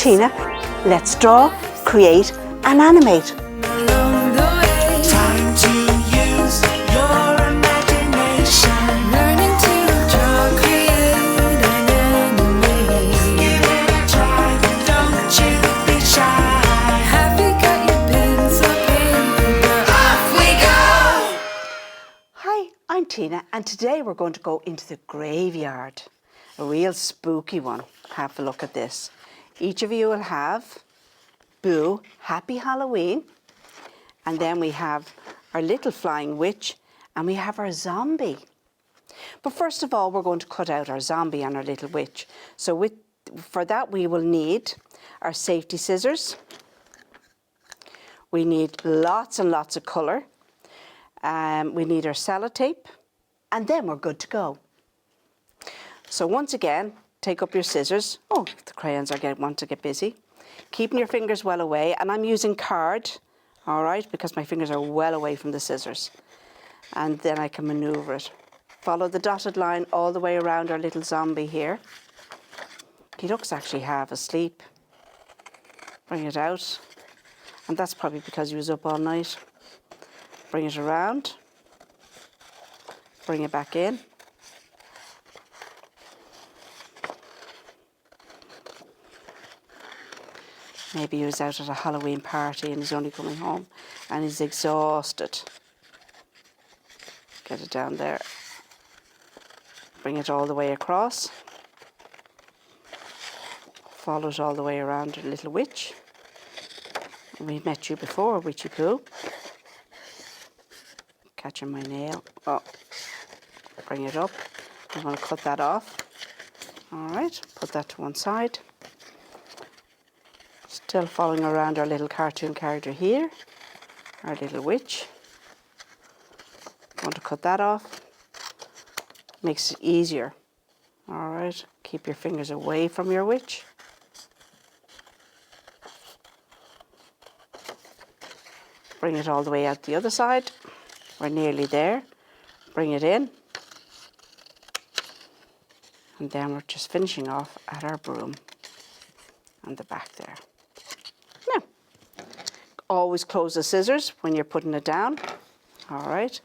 Tina. Let's draw, create and animate. Time to use your imagination. Learning to draw, create and animate. Give it a try, don't you be shy. Have you got your pencil, paper? Off we go! Hi, I'm Tina and today we're going to go into the graveyard. A real spooky one. Have a look at this. Each of you will have Boo, Happy Halloween. And then we have our little flying witch and we have our zombie. But first of all, we're going to cut out our zombie and our little witch. So for that, we will need our safety scissors. We need lots and lots of colour. We need our sellotape. And then we're good to go. So once again, take up your scissors. Oh, the crayons want to get busy. Keeping your fingers well away. And I'm using card. All right, because my fingers are well away from the scissors. And then I can manoeuvre it. Follow the dotted line all the way around our little zombie here. He looks actually half asleep. Bring it out. And that's probably because he was up all night. Bring it around. Bring it back in. Maybe he was out at a Halloween party and he's only coming home and he's exhausted. Get it down there. Bring it all the way across. Follow it all the way around the little witch. We met you before, Witchy Poo. Catching my nail. Oh, bring it up. I'm going to cut that off. All right, put that to one side. Still following around our little cartoon character here, our little witch. Want to cut that off. Makes it easier. All right, keep your fingers away from your witch. Bring it all the way out the other side. We're nearly there. Bring it in. And then we're just finishing off at our broom on the back there. Now, always close the scissors when you're putting it down. All right.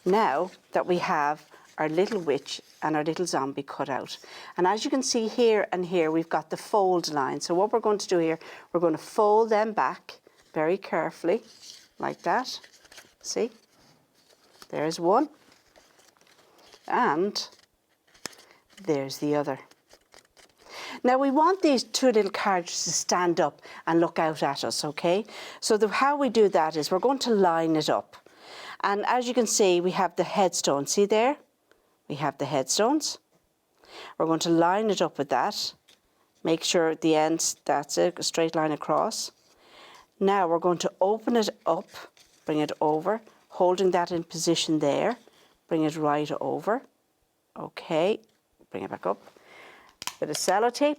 Now that we have our little witch and our little zombie cut out. And as you can see here and here, we've got the fold line. So what we're going to do here, we're going to fold them back very carefully, like that. See? There's one. And there's the other. Now we want these two little characters to stand up and look out at us, okay? So how we do that is we're going to line it up. And as you can see, we have the headstone. See there? We have the headstones. We're going to line it up with that. Make sure at the ends, that's it, a straight line across. Now we're going to open it up, bring it over, holding that in position there. Bring it right over. Okay, bring it back up. Bit of sellotape,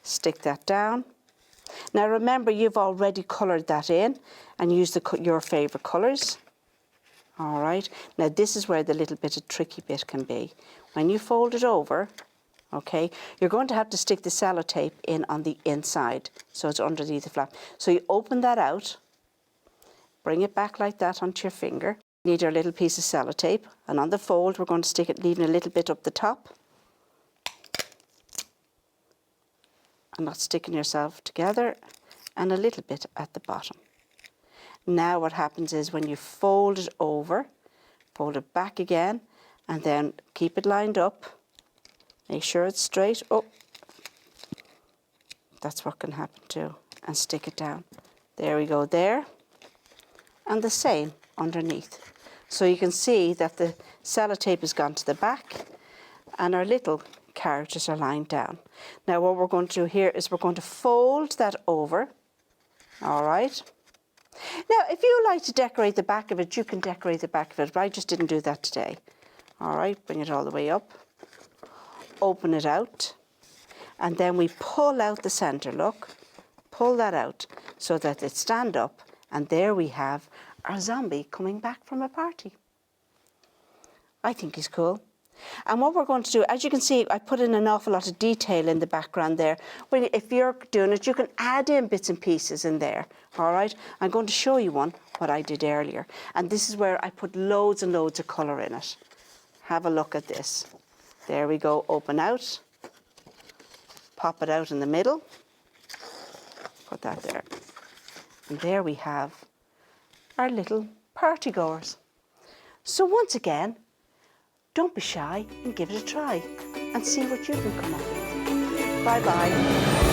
stick that down. Now remember, you've already coloured that in and used your favourite colours. All right, now this is where the little bit of tricky bit can be. When you fold it over, okay, you're going to have to stick the sellotape in on the inside, so it's underneath the flap. So you open that out, bring it back like that onto your finger. You need your little piece of sellotape, and on the fold we're going to stick it, leaving a little bit up the top. And not sticking yourself together, and a little bit at the bottom. Now what happens is when you fold it over, fold it back again, and then keep it lined up. Make sure it's straight. Oh, that's what can happen too. And stick it down. There we go there. And the same underneath. So you can see that the sellotape has gone to the back and our little characters are lying down. Now what we're going to do here is we're going to fold that over. All right. Now if you like to decorate the back of it, you can decorate the back of it, but I just didn't do that today. All right, bring it all the way up. Open it out. And then we pull out the centre, look. Pull that out so that it stand up. And there we have our zombie coming back from a party. I think he's cool. And what we're going to do, as you can see, I put in an awful lot of detail in the background there. Well, if you're doing it, you can add in bits and pieces in there, all right? I'm going to show you one, what I did earlier. And this is where I put loads and loads of colour in it. Have a look at this. There we go, open out. Pop it out in the middle. Put that there. And there we have our little party goers. So once again, don't be shy and give it a try and see what you can come up with. Bye-bye.